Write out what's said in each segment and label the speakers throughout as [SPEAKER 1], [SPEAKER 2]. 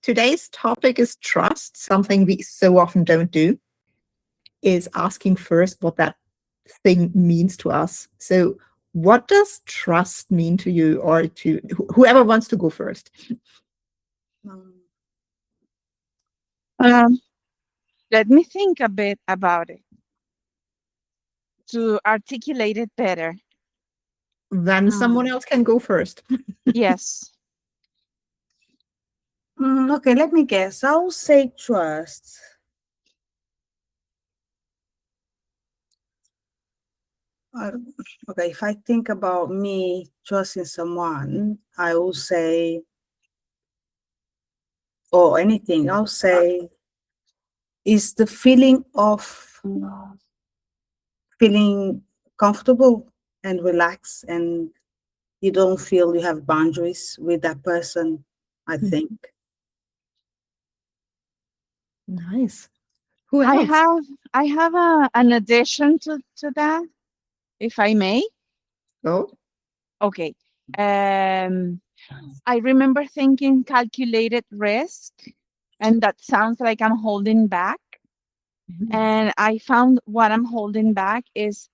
[SPEAKER 1] today's topic is trust. Something we so often don't do is asking first what that thing means to us. So, what does trust mean to you, or to whoever wants to go first?
[SPEAKER 2] Um, Let me think a bit about it to articulate it better.
[SPEAKER 1] Then someone else can go first.
[SPEAKER 2] Yes.
[SPEAKER 3] Okay, let me guess. I'll say trust. Uh, okay, if I think about me trusting someone, I will say, or anything, I'll say, is the feeling of feeling comfortable and relaxed, and you don't feel you have boundaries with that person, I think.
[SPEAKER 1] Nice. Who
[SPEAKER 2] I
[SPEAKER 1] else?
[SPEAKER 2] have an addition to that, if I may.
[SPEAKER 1] Oh,
[SPEAKER 2] Okay. I remember thinking calculated risk, and that sounds like I'm holding back. And I found what I'm holding back is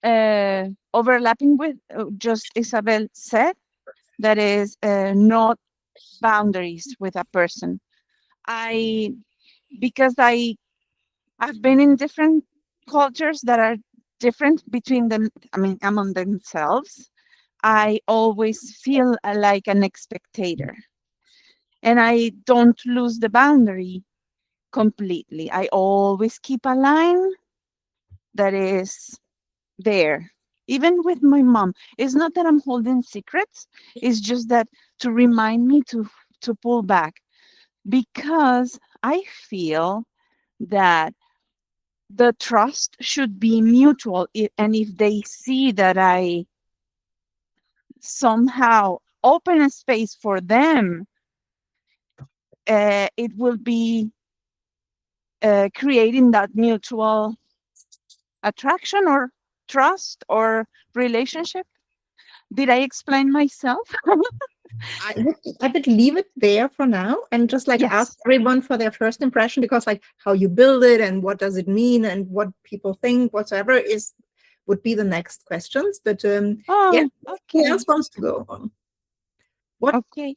[SPEAKER 2] overlapping with just Isabel said, that is not boundaries with a person. I because I've been in different cultures that are different between them. I mean, among themselves. I always feel like an spectator, and I don't lose the boundary completely. I always keep a line that is there. Even with my mom, it's not that I'm holding secrets. It's just that to remind me to pull back, because I feel that the trust should be mutual. And if they see that I somehow open a space for them, it will be creating that mutual attraction or trust or relationship. Did I explain myself?
[SPEAKER 1] I would leave it there for now and just like ask
[SPEAKER 2] Yes.
[SPEAKER 1] everyone for their first impression, because like how you build it and what does it mean and what people think whatsoever is would be the next questions. But yeah,
[SPEAKER 2] Oh,
[SPEAKER 1] who
[SPEAKER 2] okay.
[SPEAKER 1] else wants to go on? What
[SPEAKER 2] Okay.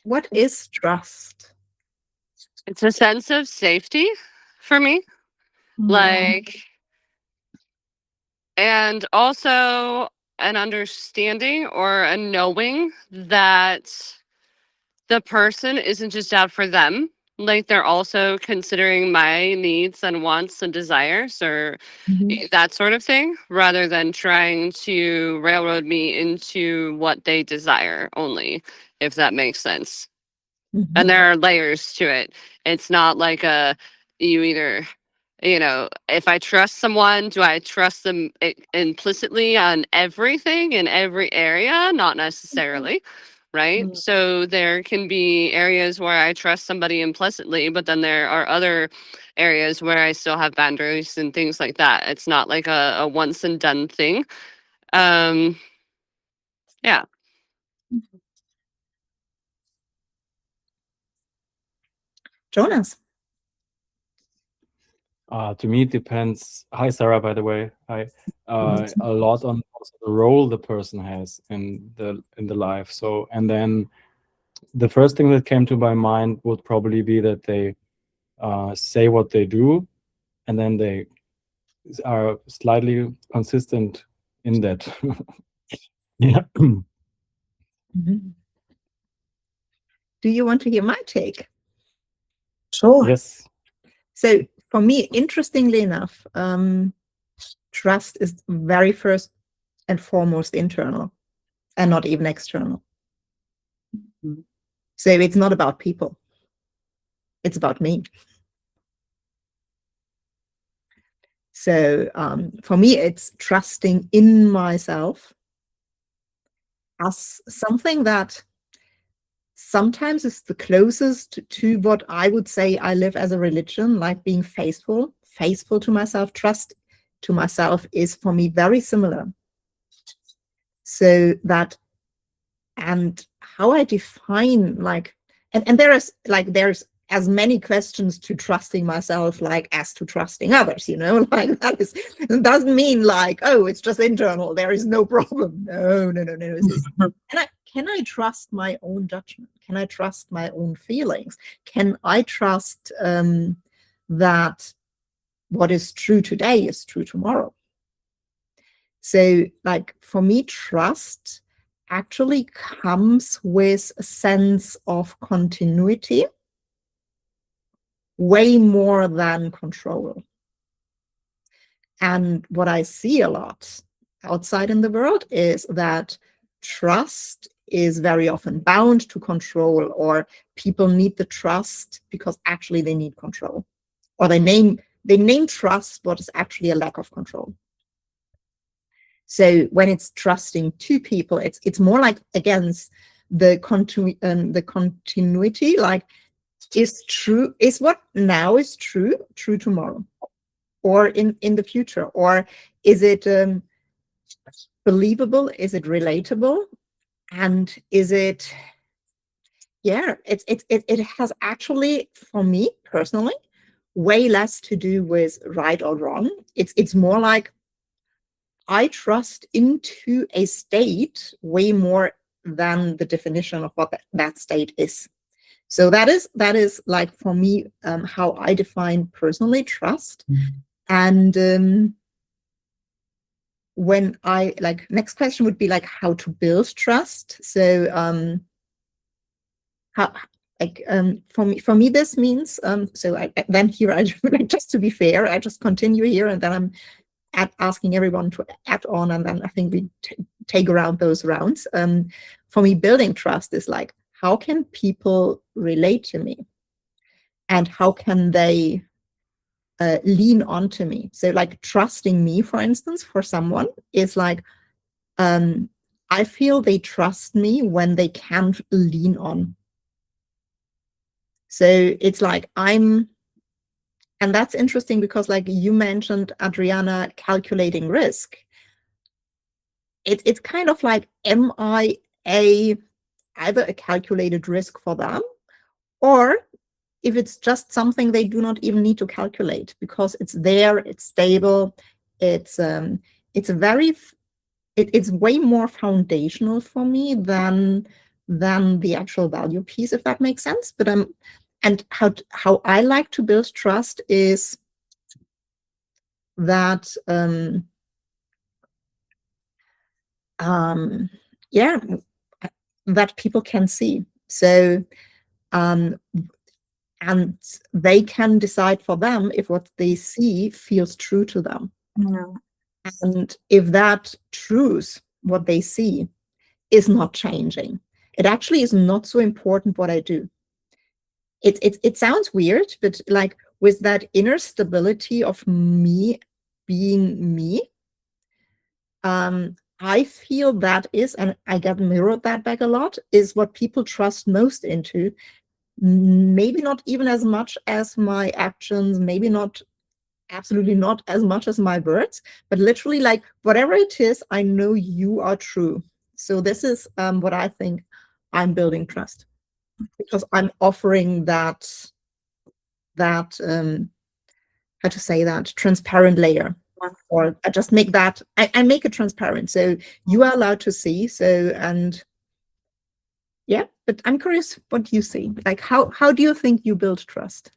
[SPEAKER 1] what is trust?
[SPEAKER 4] It's a sense of safety for me. Like, and also an understanding or a knowing that the person isn't just out for them. Like, they're also considering my needs and wants and desires, or that sort of thing, rather than trying to railroad me into what they desire only, if that makes sense. And there are layers to it. It's not like you either, if I trust someone, do I trust them implicitly on everything in every area? Not necessarily, right? So there can be areas where I trust somebody implicitly, but then there are other areas where I still have boundaries and things like that. It's not like a once and done thing. Yeah.
[SPEAKER 1] Jonas.
[SPEAKER 5] To me, it depends. Hi, Sarah, by the way. Hi. A lot on also the role the person has in the life. So, and then the first thing that came to my mind would probably be that they say what they do, and then they are slightly consistent in that. Yeah.
[SPEAKER 1] Do you want to hear my take?
[SPEAKER 3] Sure.
[SPEAKER 5] Yes.
[SPEAKER 1] So for me, interestingly enough, trust is very first and foremost internal and not even external. So it's not about people. It's about me. So for me, it's trusting in myself as something that sometimes is the closest to what I would say I live as a religion, like being faithful to myself. Trust to myself is for me very similar. So that, and how I define like and there's as many questions to trusting myself like as to trusting others, like it doesn't mean like, oh, it's just internal, there is no problem. No. Can I trust my own judgment? Can I trust my own feelings? Can I trust that what is true today is true tomorrow? So like for me, trust actually comes with a sense of continuity way more than control. And what I see a lot outside in the world is that trust is very often bound to control, or people need the trust because actually they need control, or they name trust what is actually a lack of control. So when it's trusting two people, it's more like against the continuity, like is what now is true tomorrow, or in the future, or is it believable, is it relatable, and is it, it has actually, for me personally, way less to do with right or wrong. It's more like I trust into a state way more than the definition of what that state is. So that is like for me how I define personally trust. And when I like, next question would be like how to build trust. So how like for me this means so then here I like, just to be fair, I just continue here and then I'm asking everyone to add on, and then I think we take around those rounds. For me, building trust is like, how can people relate to me, and how can they lean onto me? So like trusting me, for instance, for someone is like, I feel they trust me when they can't lean on. So it's like and that's interesting because like you mentioned, Adriana, calculating risk. It's kind of like, am I either a calculated risk for them, or if it's just something they do not even need to calculate because it's there, it's stable, it's way more foundational for me than the actual value piece, if that makes sense. But and how I like to build trust is that that people can see. So and they can decide for them if what they see feels true to them.
[SPEAKER 3] Yeah.
[SPEAKER 1] And if that truth, what they see, is not changing, it actually is not so important what I do. It sounds weird, but like with that inner stability of me being me, I feel that is, and I get mirrored that back a lot, is what people trust most into. Maybe not even as much as my actions, maybe not, absolutely not as much as my words, but literally like whatever it is, I know you are true. So this is what I think I'm building trust, because I'm offering that how to say that, transparent layer, or I just make that, I make it transparent, so you are allowed to see. So, and yeah, but I'm curious what you see, like how do you think you build trust?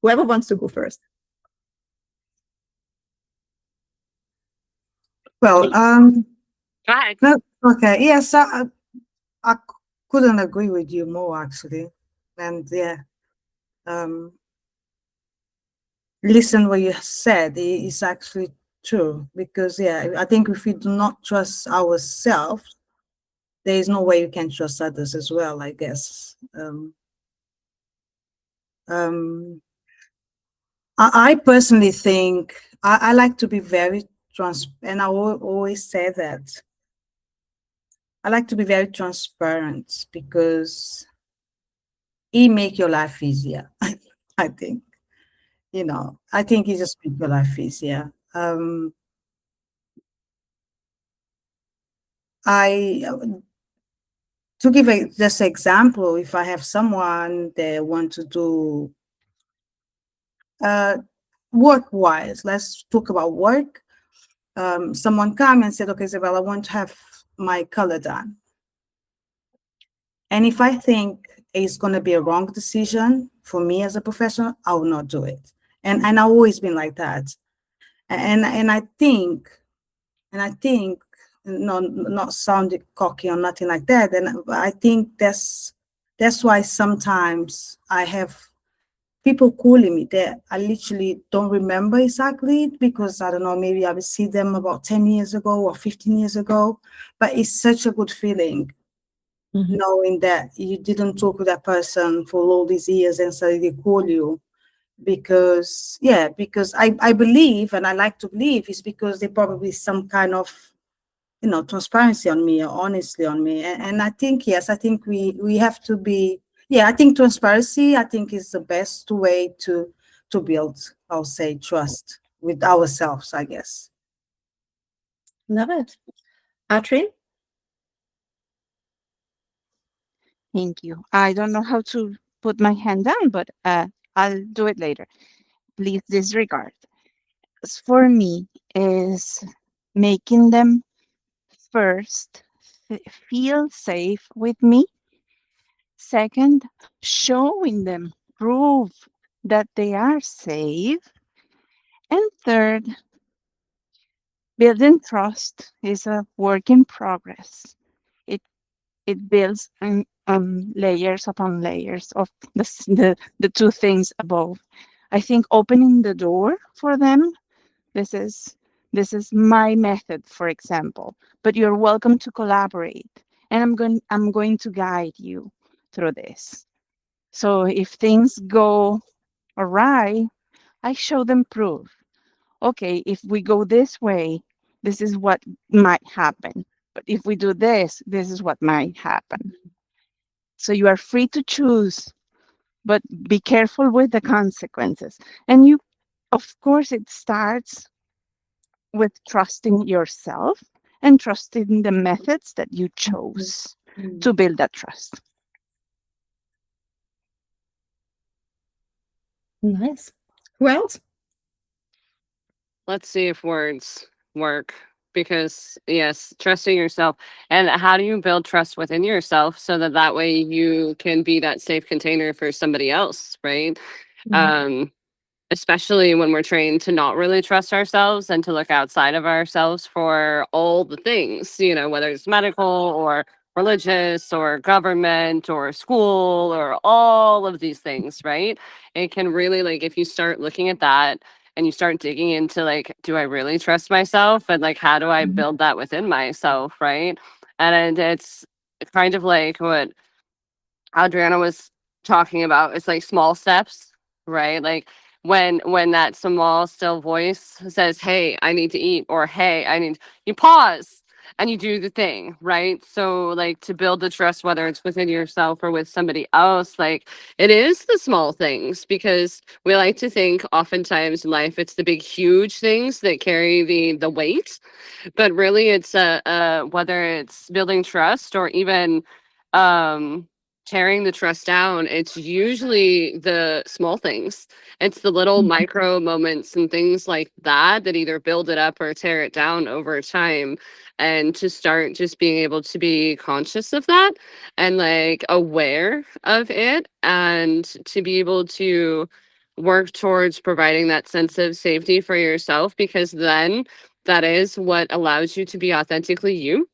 [SPEAKER 1] Whoever wants to go first.
[SPEAKER 3] Well,
[SPEAKER 4] Hi.
[SPEAKER 3] no, okay, yes, I couldn't agree with you more actually, and yeah, listen what you said is actually true, because yeah, I think if we do not trust ourselves, there is no way you can trust others as well, I guess. I personally think I like to be very and I will always say that I like to be very transparent because it make your life easier. I think, I think it just make your life easier. I to give just an example, if I have someone that want to do work-wise, let's talk about work. Someone come and said, okay, Isabel, I want to have my color done. And if I think it's going to be a wrong decision for me as a professional, I will not do it. And I've always been like that. And I think, no, not sounding cocky or nothing like that. And I think that's why sometimes I have people calling me that I literally don't remember exactly, because I don't know, maybe I will see them about 10 years ago or 15 years ago. But it's such a good feeling knowing that you didn't talk with that person for all these years and suddenly they call you. Because I believe, and I like to believe, is because they probably some kind of transparency on me or honestly on me. And I think, yes, I think we have to be, I think transparency, I think, is the best way to build, I'll say, trust with ourselves, I guess.
[SPEAKER 1] Love it. Atrin?
[SPEAKER 2] Thank you. I don't know how to put my hand down, but I'll do it later. Please disregard. For me, is making them first feel safe with me. Second, showing them proof that they are safe. And third, building trust is a work in progress. It builds layers upon layers of the two things above. I think opening the door for them, this is my method, for example, but you're welcome to collaborate, and I'm going to guide you through this. So if things go awry, I show them proof. Okay, if we go this way, this is what might happen. But if we do this, this is what might happen. So you are free to choose, but be careful with the consequences. And you, of course, it starts with trusting yourself and trusting the methods that you chose to build that trust.
[SPEAKER 1] Nice. Who else?
[SPEAKER 4] Let's see if words work, because yes, trusting yourself. And how do you build trust within yourself so that that way you can be that safe container for somebody else, right? Especially when we're trained to not really trust ourselves and to look outside of ourselves for all the things, whether it's medical or religious or government or school or all of these things, right? It can really, like, if you start looking at that and you start digging into, like, do I really trust myself? And, like, how do I build that within myself, right? And it's kind of like what Adriana was talking about. It's like small steps, right? Like when that small still voice says, hey, I need to eat, or hey, you pause and you do the thing, right? So like, to build the trust, whether it's within yourself or with somebody else, like, it is the small things, because we like to think oftentimes in life it's the big huge things that carry the weight, but really it's whether it's building trust or even tearing the trust down, it's usually the small things. It's the little micro moments and things like that that either build it up or tear it down over time. And to start just being able to be conscious of that and like aware of it, and to be able to work towards providing that sense of safety for yourself, because then that is what allows you to be authentically you.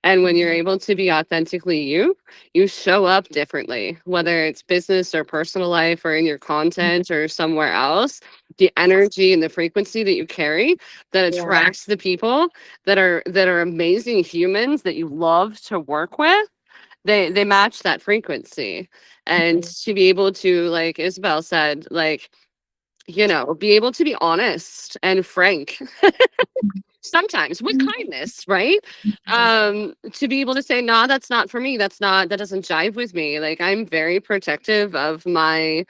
[SPEAKER 4] And when you're able to be authentically you, you show up differently, whether it's business or personal life or in your content or somewhere else. The energy and the frequency that you carry that attracts the people that are amazing humans that you love to work with, they match that frequency. And to be able to, like Isabel said, like, be able to be honest and frank sometimes with kindness, right? To be able to say, nah, that's not for me, that doesn't jive with me. Like, I'm very protective of my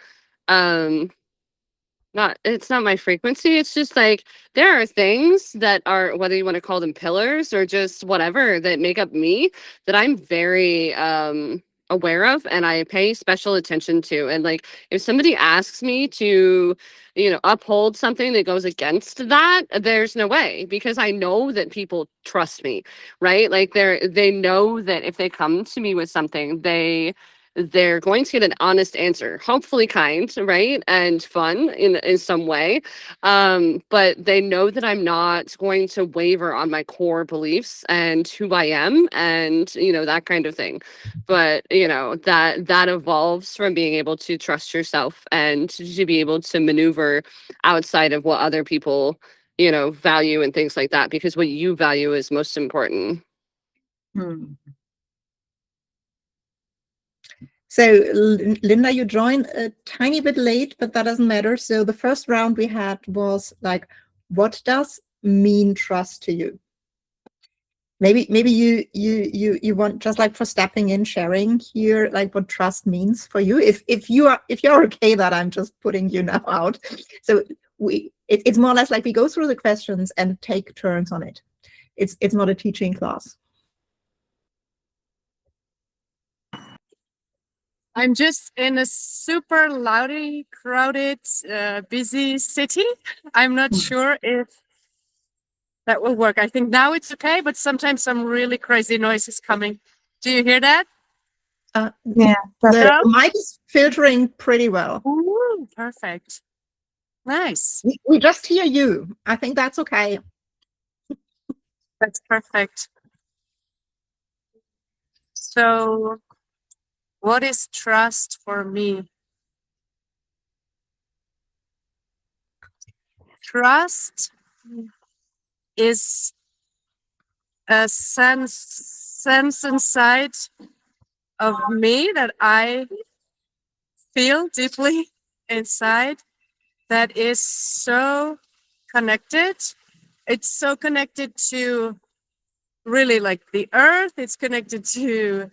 [SPEAKER 4] it's not my frequency. It's just like there are things that are, whether you want to call them pillars or just whatever, that make up me, that I'm very aware of and I pay special attention to. And like if somebody asks me to, uphold something that goes against that, there's no way, because I know that people trust me, right? Like they know that if they come to me with something, they're going to get an honest answer, hopefully kind, right, and fun in some way, but they know that I'm not going to waver on my core beliefs and who I am, and that kind of thing. But that evolves from being able to trust yourself and to be able to maneuver outside of what other people value and things like that, because what you value is most important.
[SPEAKER 3] Hmm.
[SPEAKER 1] So, Linda, you joined a tiny bit late, but that doesn't matter. So the first round we had was like, what does mean trust to you? Maybe you want, just like for stepping in, sharing here, like what trust means for you. If you're okay that I'm just putting you now out. So it's more or less like we go through the questions and take turns on it. It's not a teaching class.
[SPEAKER 6] I'm just in a super loudy, crowded, busy city. I'm not sure if that will work. I think now it's okay, but sometimes some really crazy noise is coming. Do you hear that?
[SPEAKER 3] Yeah,
[SPEAKER 1] The
[SPEAKER 6] No?
[SPEAKER 1] mic is filtering pretty well.
[SPEAKER 6] Ooh, perfect. Nice.
[SPEAKER 1] We just hear you. I think that's okay.
[SPEAKER 6] That's perfect. So, what is trust for me? Trust is a sense inside of me that I feel deeply inside, that is so connected. It's so connected to really like the earth. It's connected to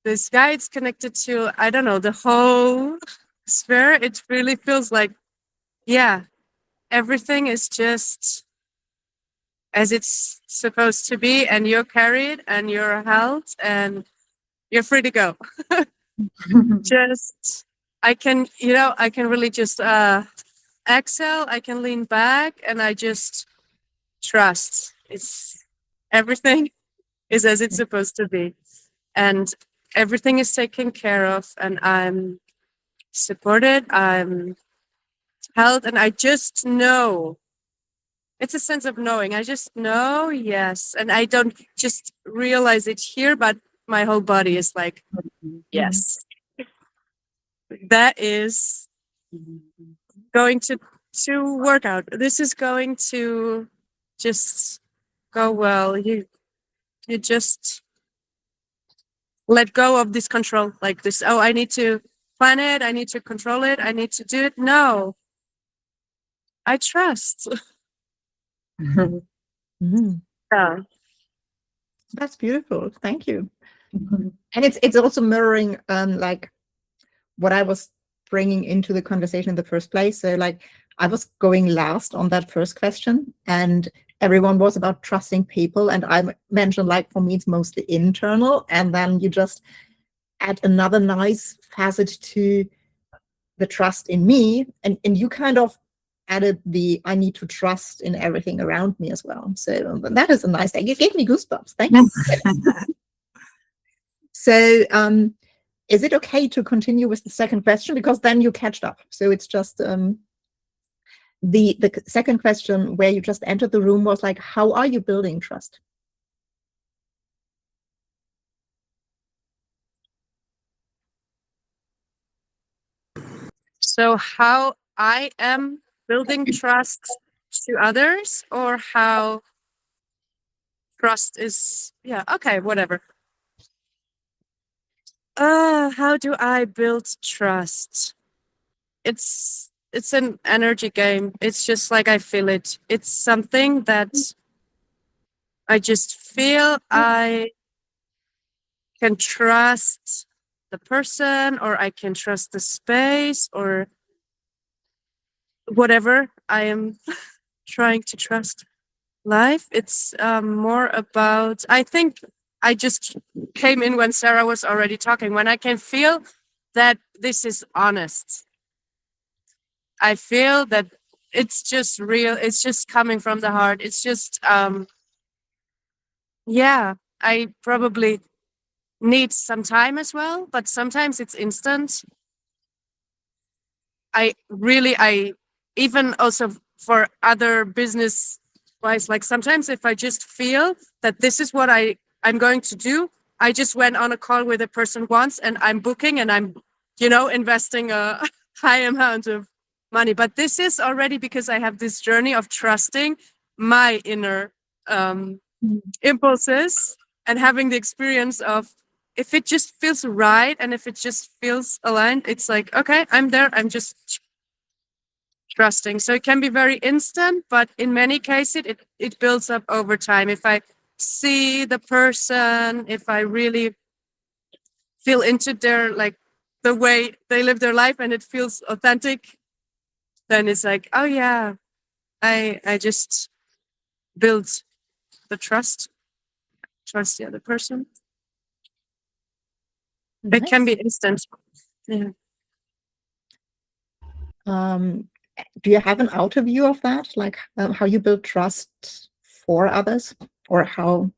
[SPEAKER 6] the sky. It's connected to, I don't know, the whole sphere. It really feels like, yeah, everything is just as it's supposed to be, and you're carried and you're held and you're free to go. Just, I can really just exhale, I can lean back, and I just trust. It's everything is as it's supposed to be. And everything is taken care of, and I'm supported, I'm held, and I just know. It's a sense of knowing. I just know, yes. And I don't just realize it here, but my whole body is like, yes. That is going to work out. This is going to just go well. You just let go of this control, like this. Oh, I need to plan it. I need to control it. I need to do it. No, I trust. Yeah.
[SPEAKER 1] That's beautiful. Thank you. And it's also mirroring like what I was bringing into the conversation in the first place. So like I was going last on that first question, and everyone was about trusting people, and I mentioned like for me it's mostly internal, and then you just add another nice facet to the trust in me, and you kind of added the I need to trust in everything around me as well. So that is a nice thing. It gave me goosebumps. Thank you. So is it okay to continue with the second question, because then you catch up? So it's just the second question where you just entered the room was like, how are you building trust?
[SPEAKER 6] So how I am building trust to others, or how trust is, yeah, okay, whatever. How do I build trust? It's an energy game. It's just like I feel it. It's something that I just feel I can trust the person, or I can trust the space, or whatever I am trying to trust life. It's more about, I think I just came in when Sarah was already talking, when I can feel that this is honest. I feel that it's just real. It's just coming from the heart. It's just, yeah, I probably need some time as well, but sometimes it's instant. I even also for other business wise, like sometimes if I just feel that this is what I'm going to do, I just went on a call with a person once and I'm booking and I'm, investing a high amount of money. But this is already because I have this journey of trusting my inner impulses and having the experience of, if it just feels right and if it just feels aligned, it's like, okay, I'm there. I'm just trusting. So it can be very instant, but in many cases, it builds up over time. If I see the person, if I really feel into their, like, the way they live their life and it feels authentic, then it's like, oh yeah, I just build the trust the other person. It can be instant. Yeah.
[SPEAKER 1] Do you have an outer view of that, like how you build trust for others, or how?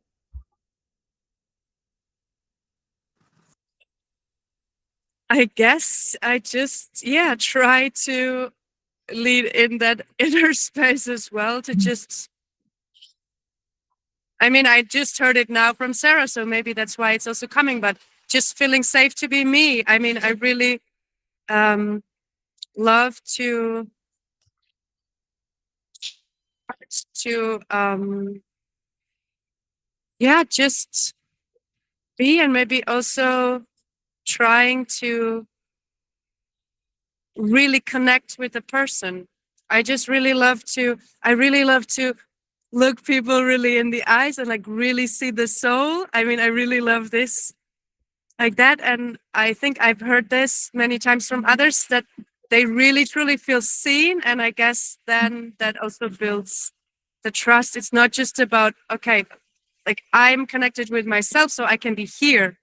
[SPEAKER 6] I guess I just, try to lead in that inner space as well, to just, I mean, I just heard it now from Sarah, so maybe that's why it's also coming, but just feeling safe to be me. I mean, I really love to just be, and maybe also trying to really connect with the person. I really love to look people really in the eyes and like really see the soul. I mean, I really love this like that. And I think I've heard this many times from others, that they really truly feel seen. And I guess then that also builds the trust. It's not just about, okay, like I'm connected with myself, so I can be here.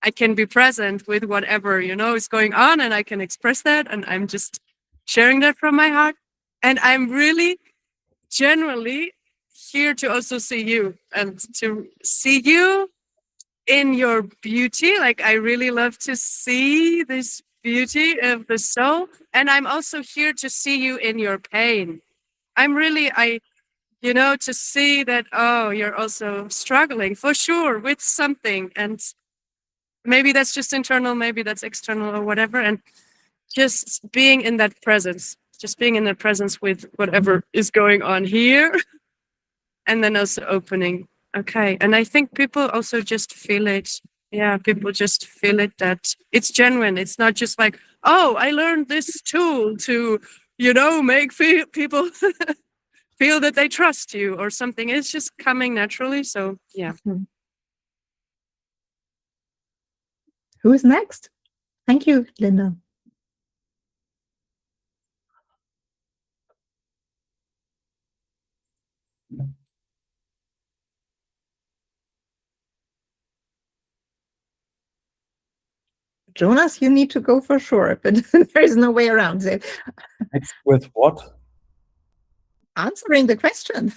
[SPEAKER 6] I can be present with whatever, is going on, and I can express that. And I'm just sharing that from my heart. And I'm really generally here to also see you and to see you in your beauty. Like, I really love to see this beauty of the soul. And I'm also here to see you in your pain. To see that, oh, you're also struggling for sure with something. And maybe that's just internal, maybe that's external or whatever. And just being in that presence, with whatever is going on here. And then also opening. Okay. And I think people also just feel it. Yeah, people just feel it, that it's genuine. It's not just like, oh, I learned this tool to, make people feel that they trust you or something. It's just coming naturally. So, yeah.
[SPEAKER 1] Who is next? Thank you, Linda. Jonas, you need to go for sure, but there is no way around it.
[SPEAKER 5] Next with what?
[SPEAKER 1] Answering the question.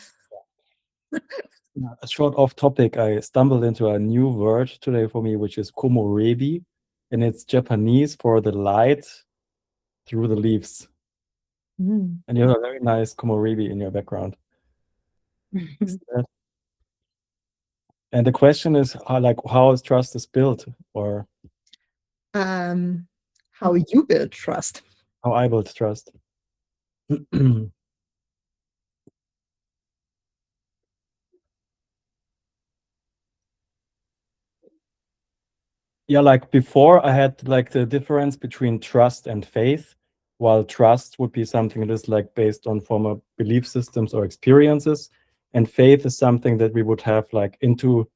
[SPEAKER 5] A short off topic, I stumbled into a new word today for me, which is komorebi, and it's Japanese for the light through the leaves. And you have a very nice komorebi in your background. And the question is, how is trust built, or
[SPEAKER 1] how you build trust?
[SPEAKER 5] How I build trust. Yeah, like before I had like the difference between trust and faith, while trust would be something that is like based on former belief systems or experiences, and faith is something that we would have like into,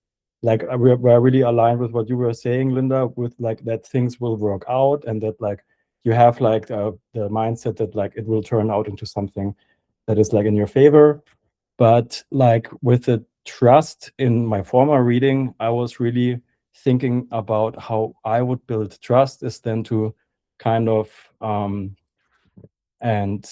[SPEAKER 5] like we're really aligned with what you were saying, Linda, with like that things will work out and that like you have like the mindset that like it will turn out into something that is like in your favor. But like with the trust in my former reading, I was really thinking about how I would build trust is then to kind of and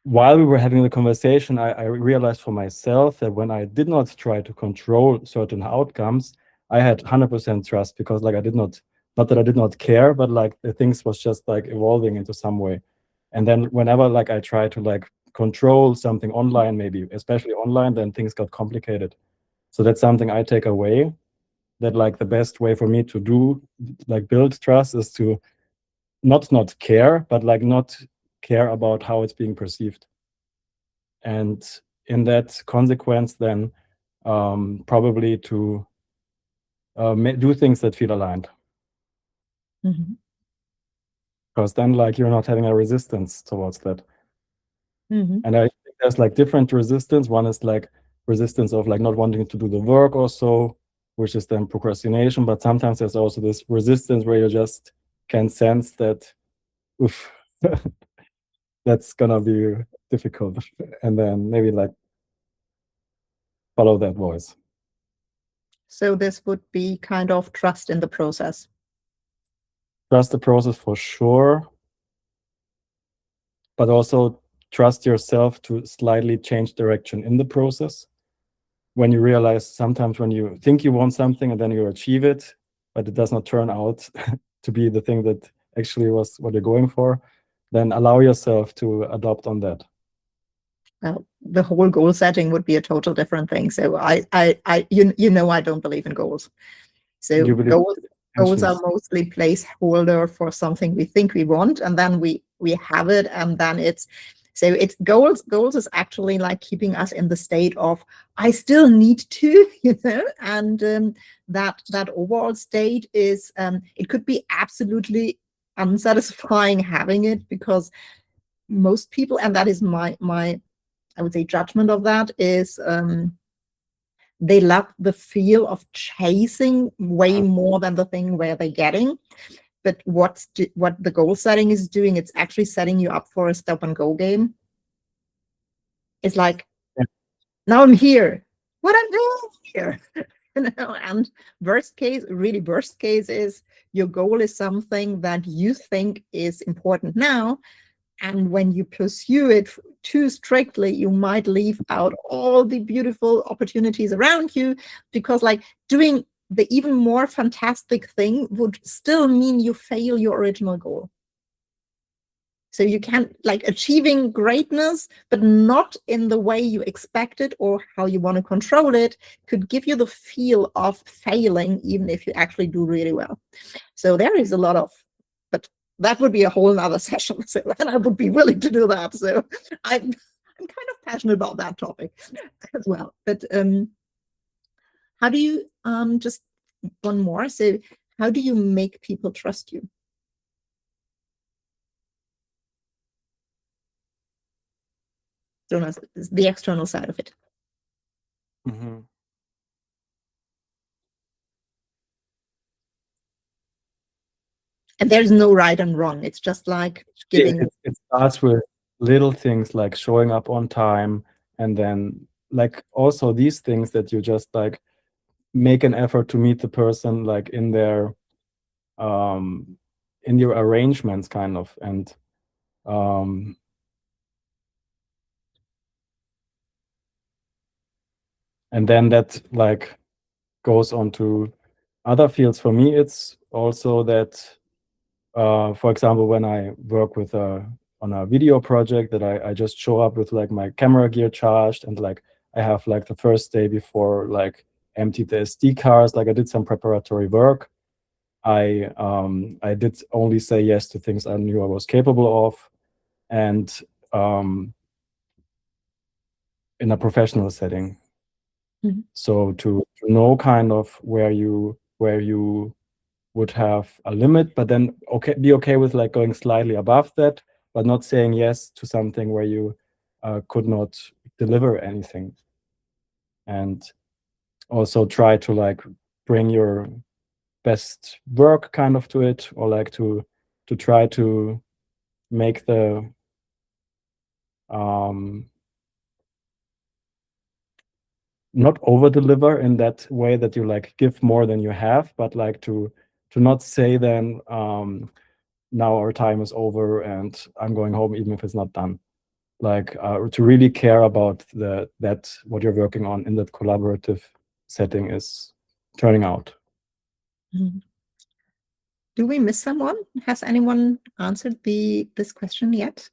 [SPEAKER 5] while we were having the conversation, I realized for myself that when I did not try to control certain outcomes, I had 100% trust, because like I did not that I did not care, but like the things was just like evolving into some way. And then whenever like I try to like control something online, maybe especially online, then things got complicated. So that's something I take away, that like the best way for me to do like build trust is to not care, but like not care about how it's being perceived. And in that consequence, then probably to do things that feel aligned.
[SPEAKER 1] Mhm.
[SPEAKER 5] Because then like you're not having a resistance towards that.
[SPEAKER 1] Mhm.
[SPEAKER 5] And I think there's like different resistance. One is like resistance of like not wanting to do the work or so, which is then procrastination. But sometimes there's also this resistance where you just can sense that, oof, that's gonna be difficult. And then maybe like follow that voice.
[SPEAKER 1] So this would be kind of trust in the process.
[SPEAKER 5] Trust the process for sure, but also trust yourself to slightly change direction in the process. When you realize sometimes when you think you want something and then you achieve it, but it does not turn out to be the thing that actually was what you're going for, then allow yourself to adopt on that.
[SPEAKER 1] Well, the whole goal setting would be a total different thing. So you know, I don't believe in goals. So
[SPEAKER 5] You believe
[SPEAKER 1] goals are
[SPEAKER 5] intentions.
[SPEAKER 1] mostly placeholder for something we think we want, and then we have it, and then it's goals is actually like keeping us in the state of I still need to, you know, and that overall state is it could be absolutely unsatisfying having it, because most people, and that is my I would say judgment of that, is they love the feel of chasing way more than the thing where they're getting. But what the goal setting is doing, it's actually setting you up for a stop and go game. It's like,
[SPEAKER 5] Yeah.
[SPEAKER 1] now I'm here. What I'm doing here? You know, and worst case is your goal is something that you think is important now, and when you pursue it too strictly, you might leave out all the beautiful opportunities around you, because like doing the even more fantastic thing would still mean you fail your original goal. So you can like achieving greatness, but not in the way you expect it or how you want to control it, could give you the feel of failing, even if you actually do really well. So there is a lot of, but that would be a whole nother session. So then I would be willing to do that. So I'm kind of passionate about that topic as well. But how do you just one more? So how do you make people trust you? So the external side of it.
[SPEAKER 5] Mm-hmm.
[SPEAKER 1] And there's no right and wrong. It's just like giving.
[SPEAKER 5] Yeah, it starts with little things like showing up on time, and then like also these things that you just like make an effort to meet the person like in their in your arrangements kind of, and then that like goes on to other fields. For me, it's also that for example, when I work with on a video project, that I just show up with like my camera gear charged, and like I have like the first day before like emptied the SD cards, like I did some preparatory work. I did only say yes to things I knew I was capable of, and in a professional setting.
[SPEAKER 1] Mm-hmm.
[SPEAKER 5] So to know kind of where you would have a limit, but then be okay with like going slightly above that, but not saying yes to something where you could not deliver anything. And also try to like bring your best work kind of to it, or like to try to make the not over deliver in that way that you like give more than you have, but like to not say then now our time is over and I'm going home even if it's not done. Like to really care about that what you're working on in that collaborative setting is turning out.
[SPEAKER 1] Mhm. Do we miss someone? Has anyone answered this question yet?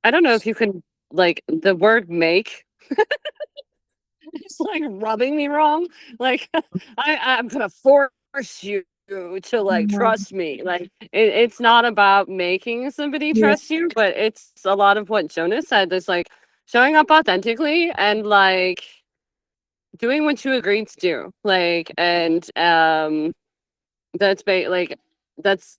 [SPEAKER 4] I don't know if you can, like, the word make it's like rubbing me wrong. Like I'm gonna force you to like trust me. Like it's not about making somebody
[SPEAKER 3] Yeah.
[SPEAKER 4] trust you, but it's a lot of what Jonas said. There's like showing up authentically and like doing what you agreed to do. Like and like that's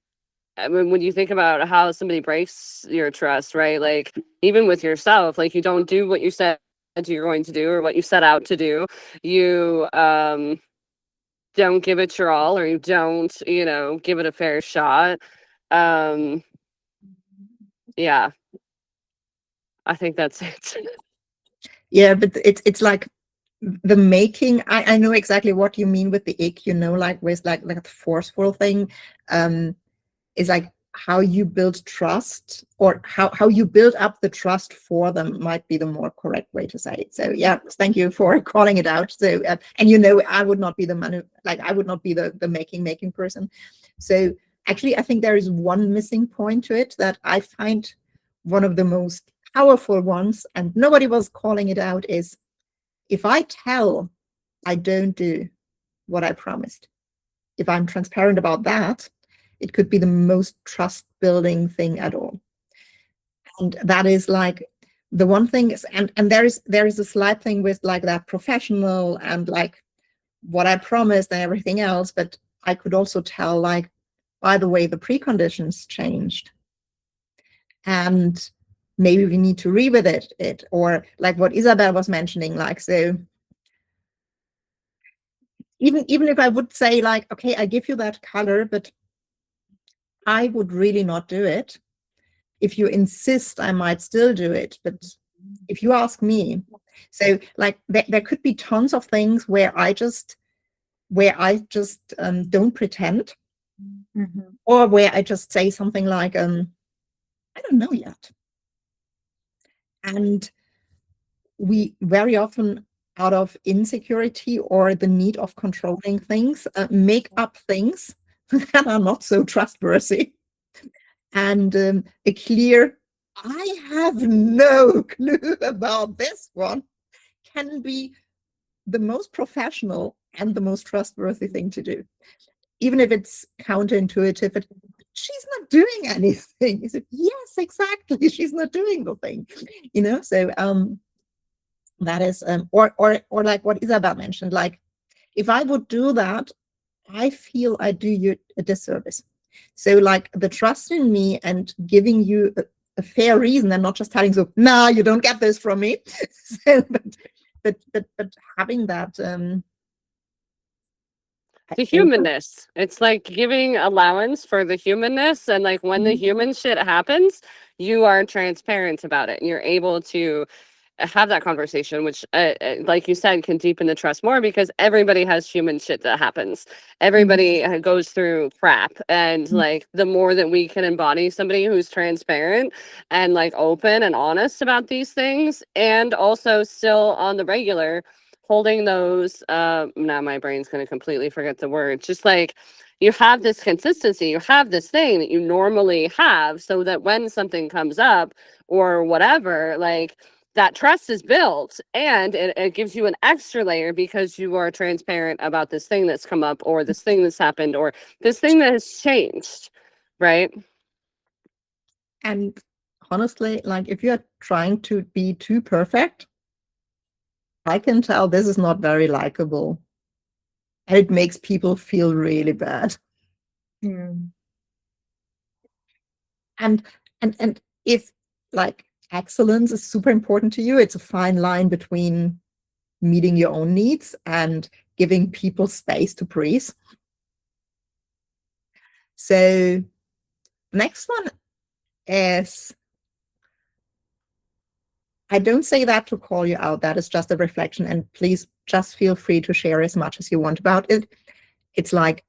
[SPEAKER 4] I mean, when you think about how somebody breaks your trust, right? Like even with yourself, like you don't do what you said you're going to do or what you set out to do. You don't give it your all, or you don't, give it a fair shot. Yeah, I think that's it.
[SPEAKER 1] Yeah, but it's like the making. I know exactly what you mean with the ick, like with like the forceful thing. Is like how you build trust, or how you build up the trust for them might be the more correct way to say it. So yeah, thank you for calling it out. So and I would not be I would not be the making person. So actually I think there is one missing point to it that I find one of the most powerful ones, and nobody was calling it out, is if I tell I don't do what I promised, if I'm transparent about that, it could be the most trust building thing at all. And that is like the one thing is, and there is a slight thing with like that professional and like what I promised and everything else, but I could also tell, like, by the way, the preconditions changed, and maybe we need to revisit it, or like what Isabel was mentioning, like, so even if I would say like, okay, I give you that color, but I would really not do it. If you insist, I might still do it, but if you ask me, so like there could be tons of things where I just don't pretend, or where I just say something like, I don't know yet. And we very often, out of insecurity or the need of controlling things, make up things that are not so trustworthy. And a clear, I have no clue about this one, can be the most professional and the most trustworthy thing to do. Even if it's counterintuitive, but she's not doing anything. Is it? Yes, exactly. She's not doing the thing, So that is, or like what Isabel mentioned, like if I would do that, I feel I do you a disservice. So like the trust in me and giving you a fair reason, and not just telling you, nah, you don't get this from me. So, but having that
[SPEAKER 4] The humanness. It's like giving allowance for the humanness, and like when the human shit happens, you are transparent about it and you're able to have that conversation, which like you said, can deepen the trust more, because everybody has human shit that happens. Everybody goes through crap, and like the more that we can embody somebody who's transparent and like open and honest about these things, and also still on the regular holding those now my brain's going to completely forget the word, just like you have this consistency, you have this thing that you normally have, so that when something comes up or whatever, like that trust is built, and it gives you an extra layer because you are transparent about this thing that's come up, or this thing that's happened, or this thing that has changed, right?
[SPEAKER 1] And honestly, like if you're trying to be too perfect, I can tell this is not very likable, and it makes people feel really bad. And if like excellence is super important to you, it's a fine line between meeting your own needs and giving people space to breathe. So next one is, I don't say that to call you out. That is just a reflection. And please just feel free to share as much as you want about it. It's like,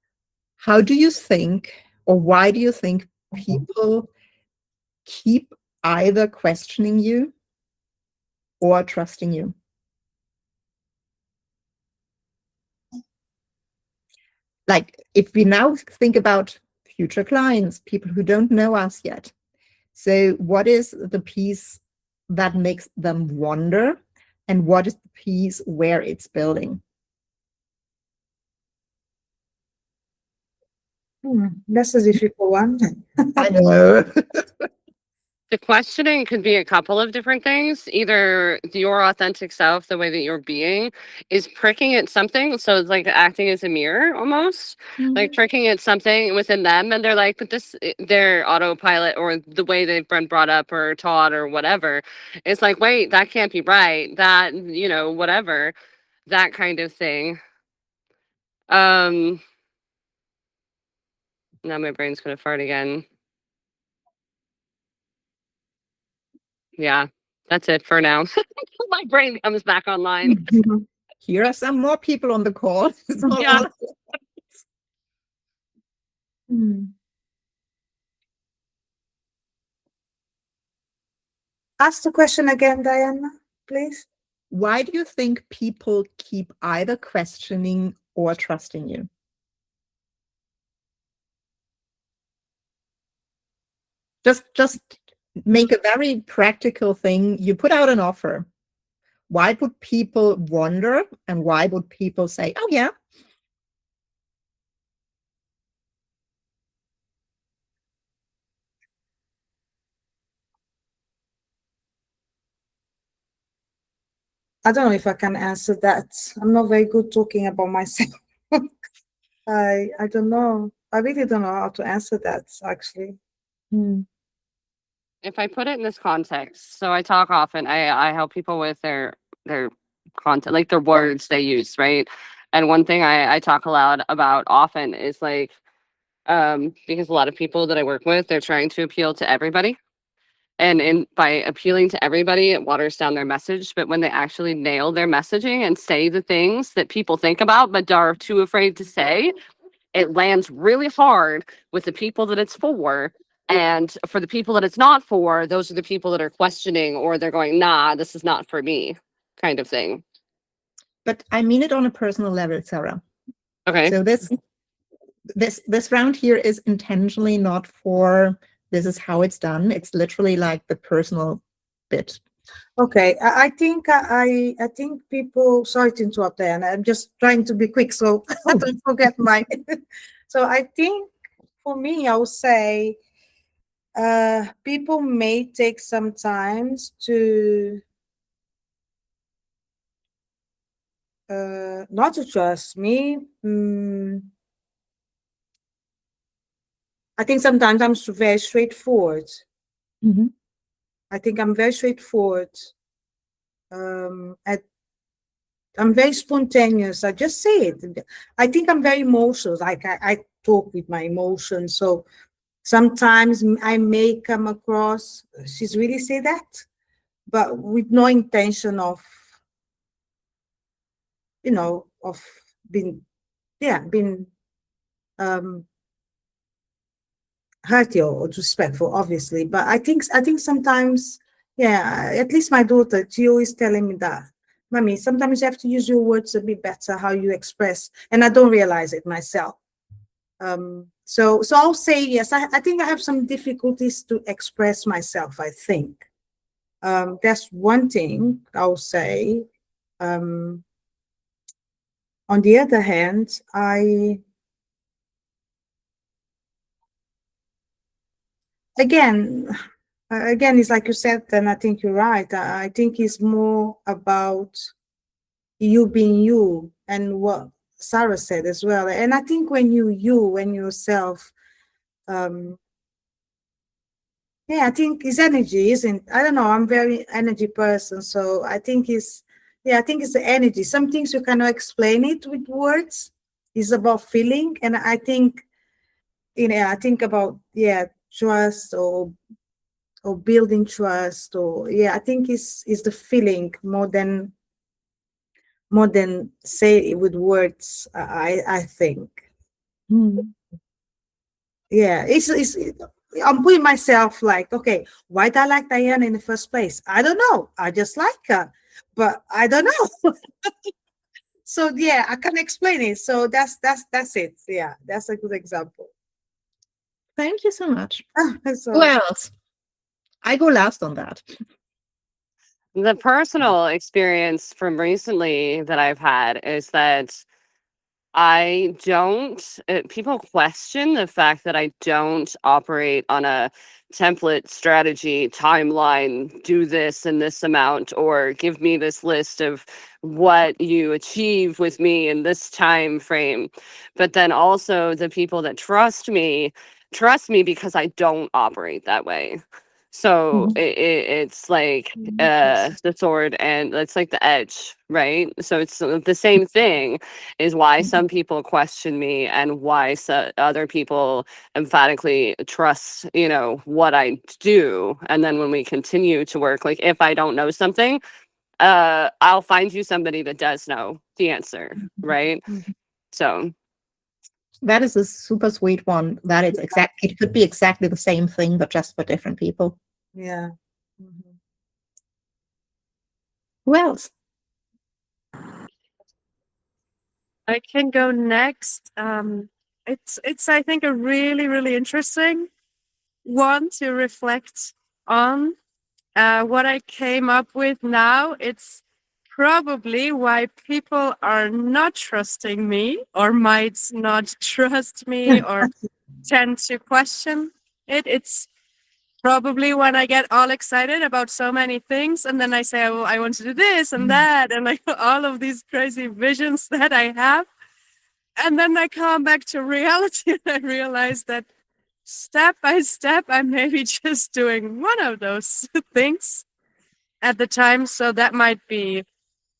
[SPEAKER 1] how do you think, or why do you think people keep either questioning you or trusting you? Like, if we now think about future clients, people who don't know us yet. So what is the piece that makes them wonder? And what is the piece where it's building?
[SPEAKER 3] That's a difficult one.
[SPEAKER 1] I know.
[SPEAKER 4] The questioning could be a couple of different things. Either your authentic self, the way that you're being, is pricking at something. So it's like acting as a mirror almost, like pricking at something within them. And they're like, but this, their autopilot or the way they've been brought up or taught or whatever. It's like, wait, that can't be right. That, you know, whatever, that kind of thing. Now my brain's going to fart again. Yeah, that's it for now. My brain comes back online.
[SPEAKER 1] Here are some more people on the call. It's not
[SPEAKER 4] Yeah.
[SPEAKER 1] all-
[SPEAKER 3] Ask the question again, Diana, please.
[SPEAKER 1] Why do you think people keep either questioning or trusting you? Just make a very practical thing. You put out an offer. Why would people wonder, and why would people say, oh yeah?
[SPEAKER 3] I don't know if I can answer that. I'm not very good talking about myself. I don't know. I really don't know how to answer that, actually.
[SPEAKER 4] If I put it in this context, so I talk often, I help people with their content, like their words they use, right? And one thing I talk aloud about often is like, because a lot of people that I work with, they're trying to appeal to everybody. And by appealing to everybody, it waters down their message. But when they actually nail their messaging and say the things that people think about but are too afraid to say, it lands really hard with the people that it's for. And for the people that it's not for, those are the people that are questioning, or they're going, nah, this is not for me, kind of thing.
[SPEAKER 1] But I mean it on a personal level, Sarah.
[SPEAKER 4] Okay.
[SPEAKER 1] So this round here is intentionally not for this is how it's done. It's literally like the personal bit.
[SPEAKER 3] Okay, I think I think people. Sorry to interrupt, Diana. I'm just trying to be quick, so I don't forget my. So I think for me, I would say people may take some time to not to trust me. I think sometimes I'm very straightforward. I think I'm very straightforward. I'm very spontaneous. I just say it. I think I'm very emotional. Like I talk with my emotions. So sometimes I may come across, she's really say that, but with no intention of, of being hurtful or disrespectful, obviously. But I think sometimes, at least my daughter, she always telling me that, Mommy, sometimes you have to use your words a bit better, how you express, and I don't realize it myself. So I'll say yes. I think I have some difficulties to express myself. I think that's one thing I'll say. On the other hand, again, it's like you said, and I think you're right. I think it's more about you being you, and what Sarah said as well. And I think when when yourself, I think it's energy, isn't? I don't know. I'm very energy person, so I think it's Yeah, I think it's the energy. Some things you cannot explain it with words. It's about feeling. And I think, I think about, trust or building trust, or I think it's the feeling more than say it with words. I think.
[SPEAKER 1] Mm.
[SPEAKER 3] Yeah, it's I'm putting myself like, okay, why did I like Diana in the first place? I don't know. I just like her, but I don't know. So yeah, I can explain it. So that's it. Yeah, that's a good example.
[SPEAKER 1] Thank you so much. Who
[SPEAKER 3] So
[SPEAKER 1] else? I go last on that.
[SPEAKER 4] The personal experience from recently that I've had is that I don't, people question the fact that I don't operate on a template strategy timeline, do this in this amount, or give me this list of what you achieve with me in this time frame. But then also the people that trust me because I don't operate that way. So
[SPEAKER 1] Mhm.
[SPEAKER 4] it's like the sword and it's like the edge, right? So it's the same thing is why some people question me and why other people emphatically trust, what I do. And then when we continue to work, like if I don't know something, I'll find you somebody that does know the answer, right? So
[SPEAKER 1] That is a super sweet one. That it's it could be exactly the same thing, but just for different people.
[SPEAKER 3] yeah. Mhm.
[SPEAKER 1] Who else?
[SPEAKER 6] I can go next. It's I think a really really interesting one to reflect on. What I came up with now, it's probably why people are not trusting me or might not trust me or tend to question it. It's probably when I get all excited about so many things and then I say, oh, I want to do this and that and like all of these crazy visions that I have. And then I come back to reality and I realize that step by step, I'm maybe just doing one of those things at the time. So that might be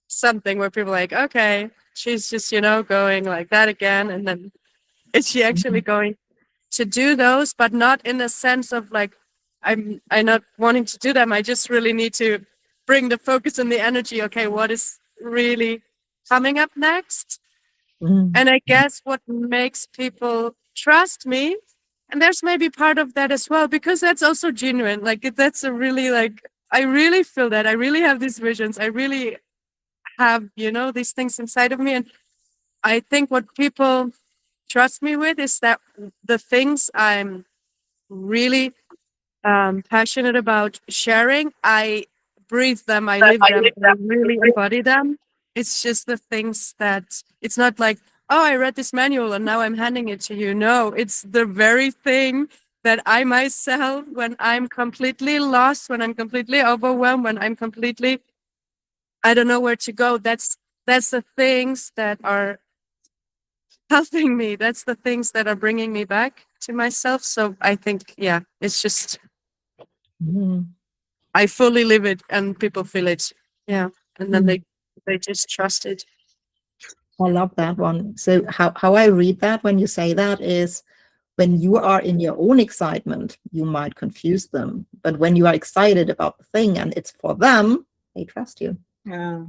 [SPEAKER 6] something where people are like, okay, she's just, going like that again. And then is she actually going to do those, but not in the sense of like, I'm not wanting to do them. I just really need to bring the focus and the energy. Okay, what is really coming up next?
[SPEAKER 1] Mm.
[SPEAKER 6] And I guess what makes people trust me, and there's maybe part of that as well, because that's also genuine. Like that's a really like, I really feel that. I really have these visions. I really have, these things inside of me. And I think what people trust me with is that the things I'm really passionate about sharing, I breathe them, I live them, I really embody them. It's just the things that it's not like, oh, I read this manual and now I'm handing it to you. No, it's the very thing that I myself, when I'm completely lost, when I'm completely overwhelmed, when I'm completely, I don't know where to go. That's the things that are helping me. That's the things that are bringing me back to myself. So I think, yeah, it's just
[SPEAKER 1] Mm.
[SPEAKER 6] I fully live it and people feel it. Yeah. And then they just trust it.
[SPEAKER 1] I love that one. So how I read that when you say that is when you are in your own excitement, you might confuse them. But when you are excited about the thing and it's for them, they trust you.
[SPEAKER 3] Yeah.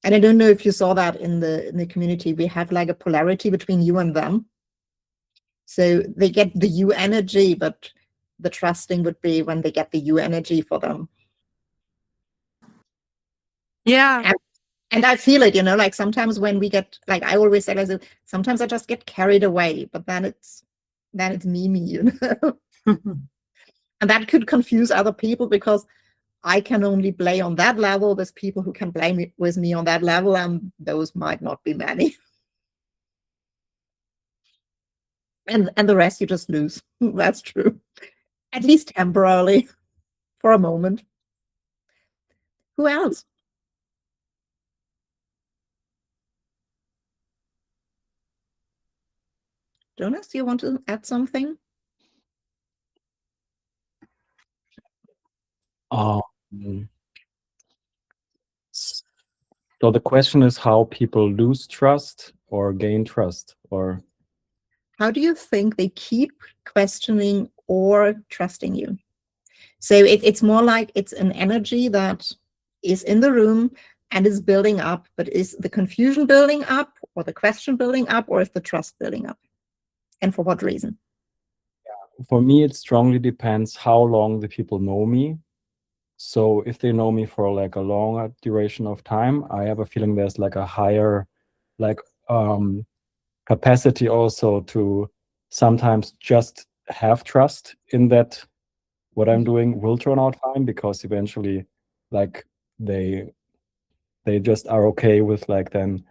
[SPEAKER 1] And I don't know if you saw that in the community. We have like a polarity between you and them. So they get the you energy, but the trusting would be when they get the you energy for them.
[SPEAKER 6] Yeah.
[SPEAKER 1] And I feel it, like sometimes when we get, like I always say, like, sometimes I just get carried away, but then it's me, and that could confuse other people because I can only play on that level. There's people who can play with me on that level, and those might not be many. And the rest you just lose. That's true. At least temporarily, for a moment. Who else? Jonas, do you want to add something?
[SPEAKER 5] Um, so the question is how people lose trust or gain trust, or
[SPEAKER 1] How do you think they keep questioning or trusting you? So it's more like it's an energy that is in the room and is building up, but is the confusion building up or the question building up, or is the trust building up? And for what reason?
[SPEAKER 5] for me, it strongly depends how long the people know me. So if they know me for like a longer duration of time, I have a feeling there's like a higher like capacity also to sometimes just have trust in that what I'm doing will turn out fine, because eventually like they just are okay with like, then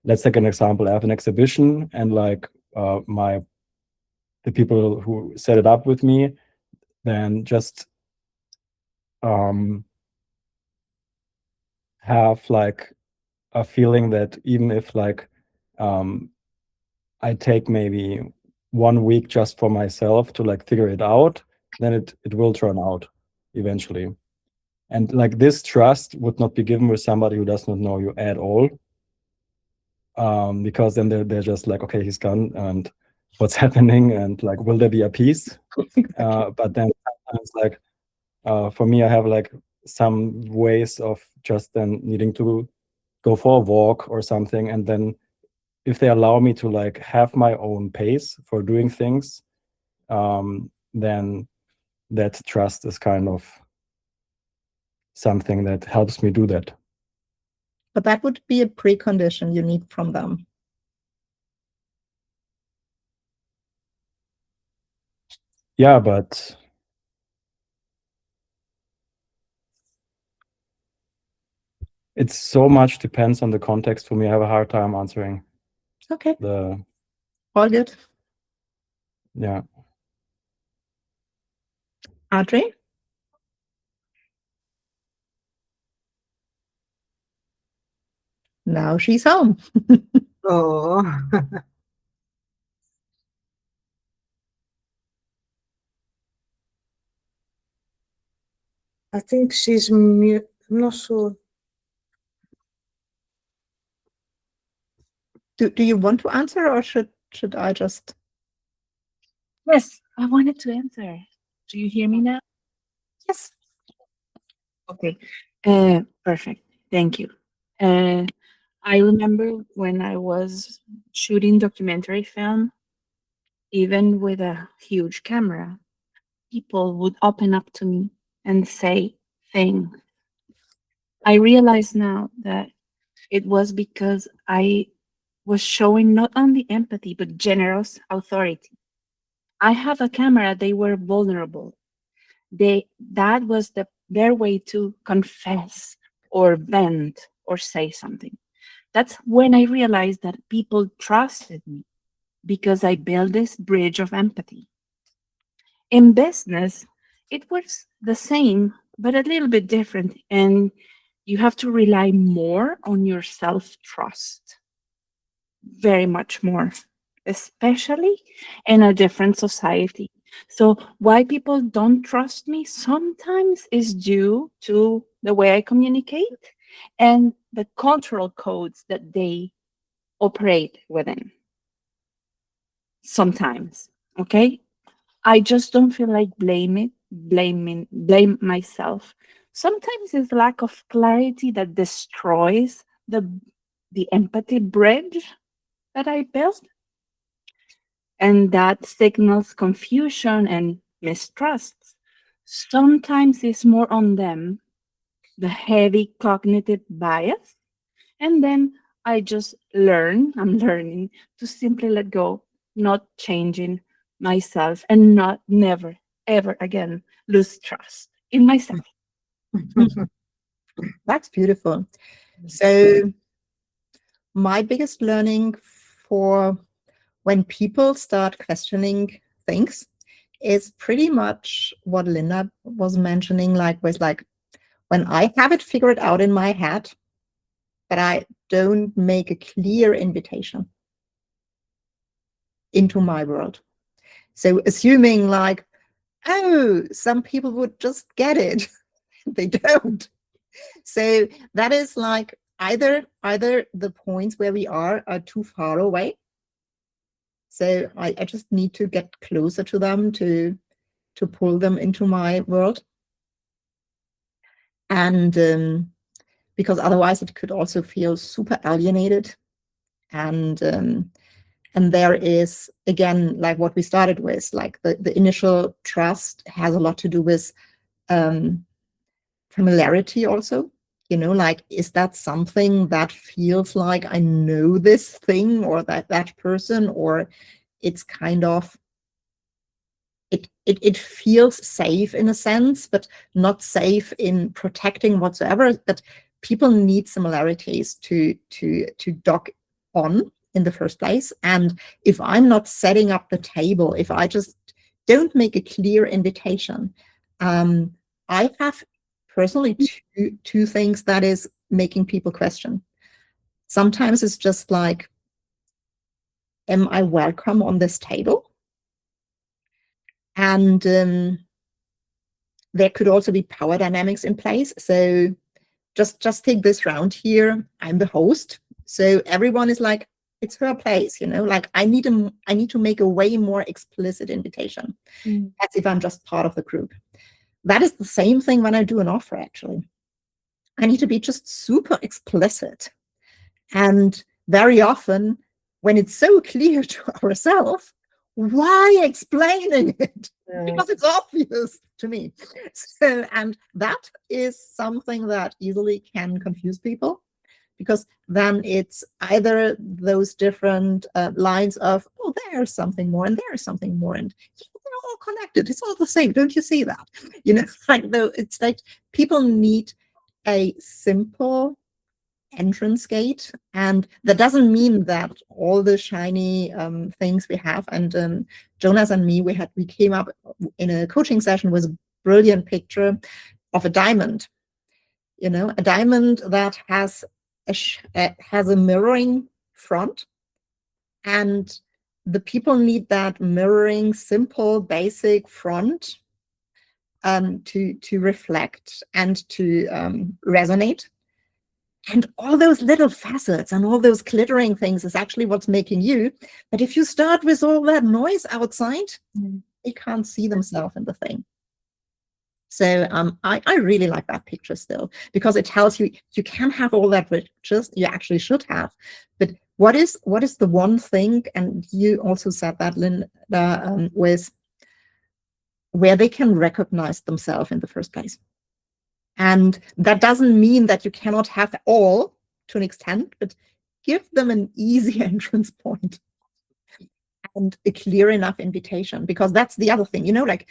[SPEAKER 5] let's take an example. I have an exhibition and like the people who set it up with me then just have like a feeling that even if like I take maybe 1 week just for myself to like figure it out, then it will turn out eventually. And like this trust would not be given with somebody who does not know you at all, because then they're just like, okay, he's gone, and what's happening, and like, will there be a peace? But then sometimes like for me, I have like some ways of just then needing to go for a walk or something, and then if they allow me to like have my own pace for doing things, then that trust is kind of something that helps me do that.
[SPEAKER 1] But that would be a precondition you need from them.
[SPEAKER 5] Yeah, but it's so much depends on the context for me. I have a hard time answering
[SPEAKER 1] Okay,
[SPEAKER 5] the,
[SPEAKER 1] all good.
[SPEAKER 5] yeah.
[SPEAKER 1] Audrey? Now she's home.
[SPEAKER 3] Oh, I think she's mute. I'm not sure.
[SPEAKER 1] Do you want to answer, or should I just?
[SPEAKER 2] Yes, I wanted to answer. Do you hear me now?
[SPEAKER 1] Yes.
[SPEAKER 2] Okay. Perfect. Thank you. I remember when I was shooting documentary film, even with a huge camera, people would open up to me and say things. I realize now that it was because I was showing not only empathy, but generous authority. I have a camera, they were vulnerable. That was their way to confess or vent or say something. That's when I realized that people trusted me because I built this bridge of empathy. In business, it works the same, but a little bit different. And you have to rely more on your self trust, very much more, especially in a different society. So, why people don't trust me sometimes is due to the way I communicate and the cultural codes that they operate within. Sometimes, okay? I just don't feel like blame myself. Sometimes it's lack of clarity that destroys the empathy bridge that I built, and that signals confusion and mistrust. Sometimes it's more on them, the heavy cognitive bias, and then I'm learning to simply let go, not changing myself, and not never, ever again lose trust in myself.
[SPEAKER 1] That's beautiful. So my biggest learning for when people start questioning things is pretty much what Linda was mentioning, like was like when I have it figured out in my head, but I don't make a clear invitation into my world. So assuming like, oh, some people would just get it They don't. So that is like either the points where we are too far away. So I just need to get closer to them to pull them into my world. And because otherwise it could also feel super alienated. And there is, again, like what we started with, like the initial trust has a lot to do with familiarity also. Like, is that something that feels like I know this thing or that person, or it's kind of, it feels safe in a sense, but not safe in protecting whatsoever. But people need similarities to dock on in the first place. And if I'm not setting up the table, if I just don't make a clear invitation, I have personally two things that is making people question. Sometimes it's just like, am I welcome on this table? And there could also be power dynamics in place. So just take this round here. I'm the host. So everyone is like, it's her place, like I need to make a way more explicit invitation. As if I'm just part of the group. That is the same thing when I do an offer, actually. I need to be just super explicit. And very often, when it's so clear to ourselves, why explaining it? Because it's obvious to me. So, and that is something that easily can confuse people, because then it's either those different lines of, oh, there's something more, and there's something more, and they're all connected. It's all the same. Don't you see that? Like, though, it's like people need a simple entrance gate, and that doesn't mean that all the shiny things we have. And Jonas and me, we came up in a coaching session with a brilliant picture of a diamond. A diamond that has a mirroring front, and the people need that mirroring, simple, basic front to reflect and to resonate. And all those little facets and all those glittering things is actually what's making you. But if you start with all that noise outside, they can't see themselves in the thing. So I really like that picture still, because it tells you can have all that riches, you actually should have. But what is the one thing, and you also said that, Linda, with where they can recognize themselves in the first place. And that doesn't mean that you cannot have all to an extent, but give them an easy entrance point and a clear enough invitation, because that's the other thing, like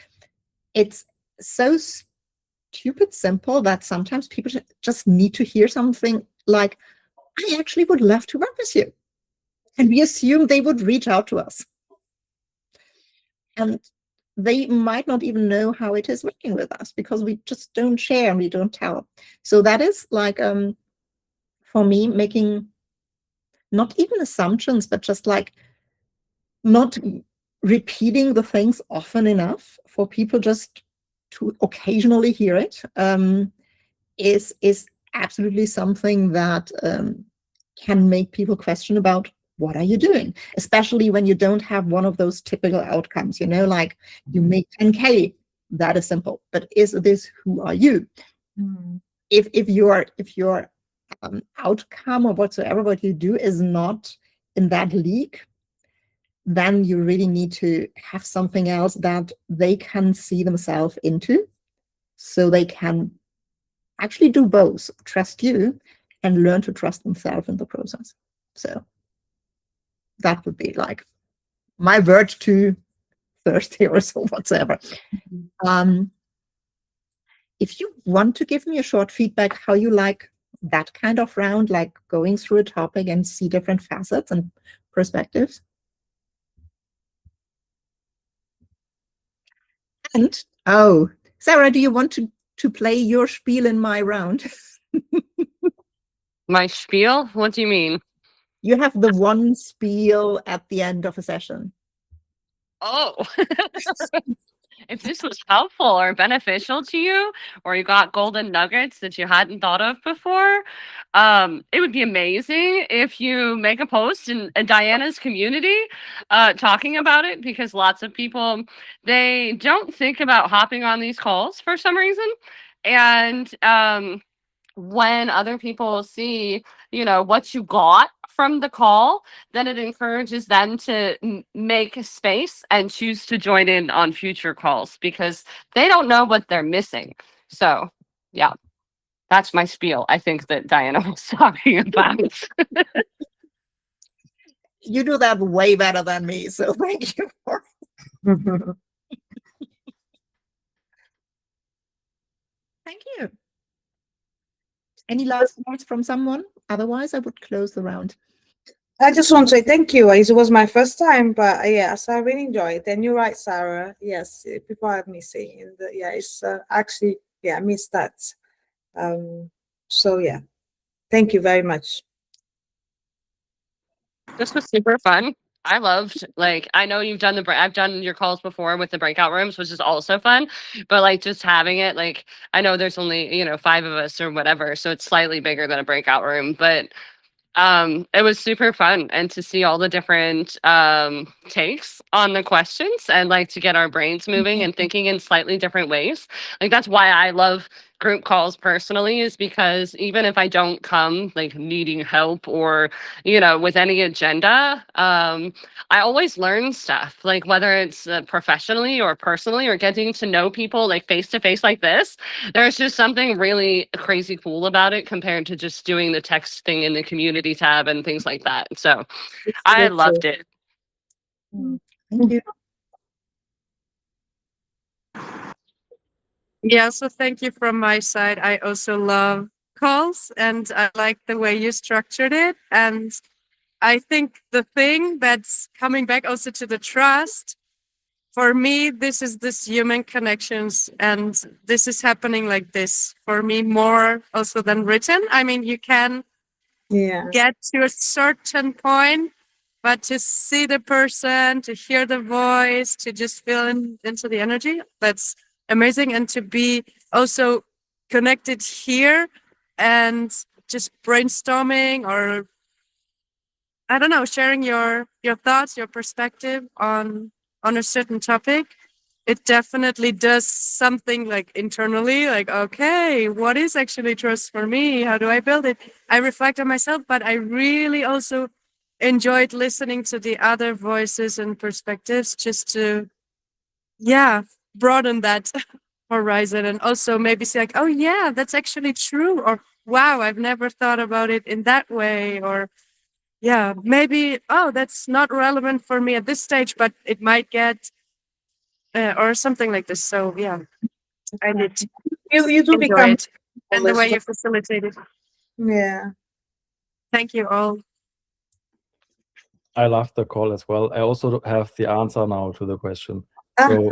[SPEAKER 1] it's so stupid simple that sometimes people just need to hear something like, I actually would love to work with you. And we assume they would reach out to us. And they might not even know how it is working with us, because we just don't share and we don't tell. So that is like, for me, making not even assumptions, but just like not repeating the things often enough for people just to occasionally hear it, is absolutely something that can make people question about, what are you doing? Especially when you don't have one of those typical outcomes, like you make 10K, that is simple. But is this who are you? If your outcome or whatsoever what you do is not in that league, then you really need to have something else that they can see themselves into, so they can actually do both, trust you and learn to trust themselves in the process. So that would be like my word to Thursday or so whatsoever. If you want to give me a short feedback how you like that kind of round, like going through a topic and see different facets and perspectives. And Sarah, do you want to play your spiel in my round?
[SPEAKER 4] My spiel? What do you mean?
[SPEAKER 1] You have the one spiel at the end of a session.
[SPEAKER 4] Oh, if this was helpful or beneficial to you, or you got golden nuggets that you hadn't thought of before, it would be amazing if you make a post in Diana's community talking about it, because lots of people, they don't think about hopping on these calls for some reason. And when other people see, what you got from the call, then it encourages them to make space and choose to join in on future calls, because they don't know what they're missing. So yeah, that's my spiel. I think that Diana was talking about.
[SPEAKER 1] You do that way better than me, so thank you for Thank you. Any last words from someone? Otherwise, I would close the round.
[SPEAKER 3] I just want to say thank you. It was my first time, but yes, I really enjoyed it. And you're right, Sarah. Yes, people are missing. And it's actually, I missed that. So yeah, thank you very much.
[SPEAKER 4] This was super fun. I loved, I know you've done I've done your calls before with the breakout rooms, which is also fun, but just having it, I know there's only, 5 of us or whatever, so it's slightly bigger than a breakout room, but it was super fun, and to see all the different takes on the questions, and to get our brains moving and thinking in slightly different ways. That's why I love group calls personally, is because even if I don't come needing help or with any agenda, I always learn stuff, whether it's professionally or personally, or getting to know people face to face like this. There's just something really crazy cool about it compared to just doing the text thing in the community tab and things like that. So I loved it.
[SPEAKER 1] Thank you.
[SPEAKER 6] Yeah, so thank you from my side. I also love calls, and I like the way you structured it. And I think the thing that's coming back also to the trust, for me, this is this human connections, and this is happening like this for me more also than written. I mean, you can get to a certain point, but to see the person, to hear the voice, to just feel into the energy, that's amazing. And to be also connected here and just brainstorming, or I don't know, sharing your thoughts, your perspective on a certain topic. It definitely does something internally, okay, what is actually trust for me? How do I build it? I reflect on myself, but I really also enjoyed listening to the other voices and perspectives, just to, broaden that horizon, and also maybe say oh yeah, that's actually true, or wow, I've never thought about it in that way, or maybe, oh, that's not relevant for me at this stage, but it might get, or something like this. So I did
[SPEAKER 3] You do
[SPEAKER 6] enjoy
[SPEAKER 3] become
[SPEAKER 6] it, and the way you facilitated.
[SPEAKER 3] Yeah.
[SPEAKER 6] Thank you all.
[SPEAKER 5] I love the call as well. I also have the answer now to the question. So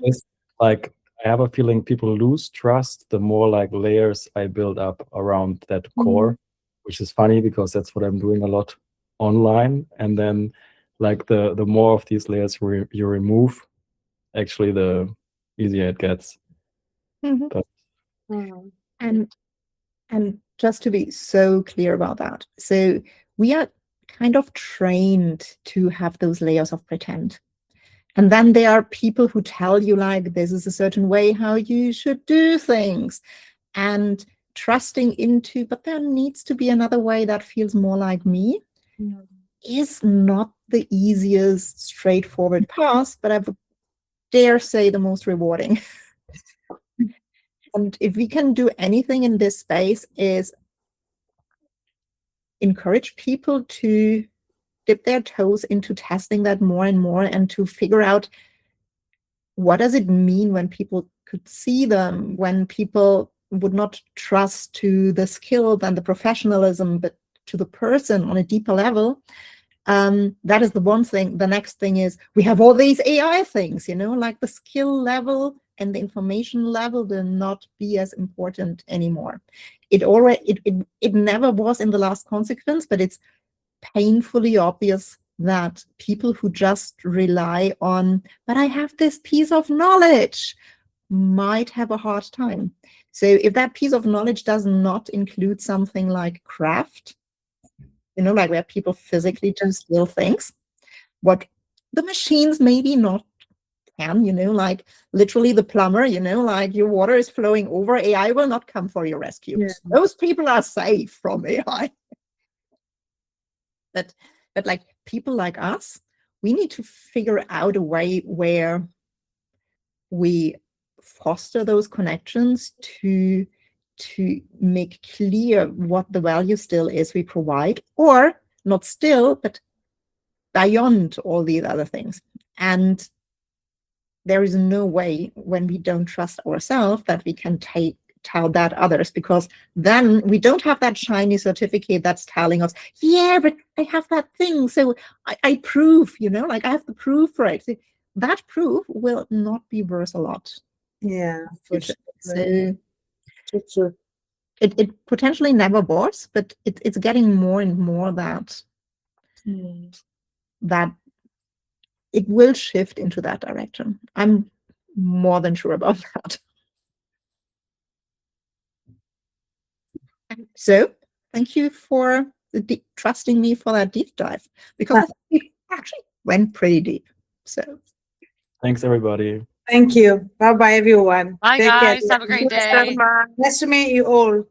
[SPEAKER 5] it's I have a feeling people lose trust the more layers I build up around that core, which is funny because that's what I'm doing a lot online. And then the more of these layers you remove, actually the easier it gets. But
[SPEAKER 1] And just to be so clear about that, so we are kind of trained to have those layers of pretend. And then there are people who tell you this is a certain way how you should do things, and trusting into, but there needs to be another way that feels more like me, is not the easiest straightforward path, but I would dare say the most rewarding. And if we can do anything in this space, is encourage people to dip their toes into testing that more and more, and to figure out what does it mean when people could see them, when people would not trust to the skill and the professionalism, but to the person on a deeper level. That is the one thing. The next thing is we have all these AI things, the skill level and the information level will not be as important anymore. It never was in the last consequence, but it's painfully obvious that people who just rely on, but I have this piece of knowledge, might have a hard time. So if that piece of knowledge does not include something like craft, like where people physically just build things, what the machines maybe not can, like literally the plumber, like your water is flowing over, AI will not come for your rescue.
[SPEAKER 3] Yeah.
[SPEAKER 1] Those people are safe from AI. But like people like us, we need to figure out a way where we foster those connections to make clear what the value still is we provide, or not still, but beyond all these other things. And there is no way, when we don't trust ourselves, that we can tell that others, because then we don't have that shiny certificate that's telling us, yeah, but I have that thing, so I prove, like I have the proof for it. That proof will not be worth a lot.
[SPEAKER 3] Yeah, for sure.
[SPEAKER 1] So
[SPEAKER 3] True.
[SPEAKER 1] it potentially never was, but it's getting more and more that that it will shift into that direction. I'm more than sure about that. So thank you for trusting me for that deep dive, because it actually went pretty deep. So
[SPEAKER 5] Thanks, everybody.
[SPEAKER 3] Thank you. Bye bye, everyone.
[SPEAKER 4] Bye,
[SPEAKER 3] Take care.
[SPEAKER 4] guys. Have a great
[SPEAKER 6] Thank you so
[SPEAKER 4] day.
[SPEAKER 6] much.
[SPEAKER 3] Nice to meet you all.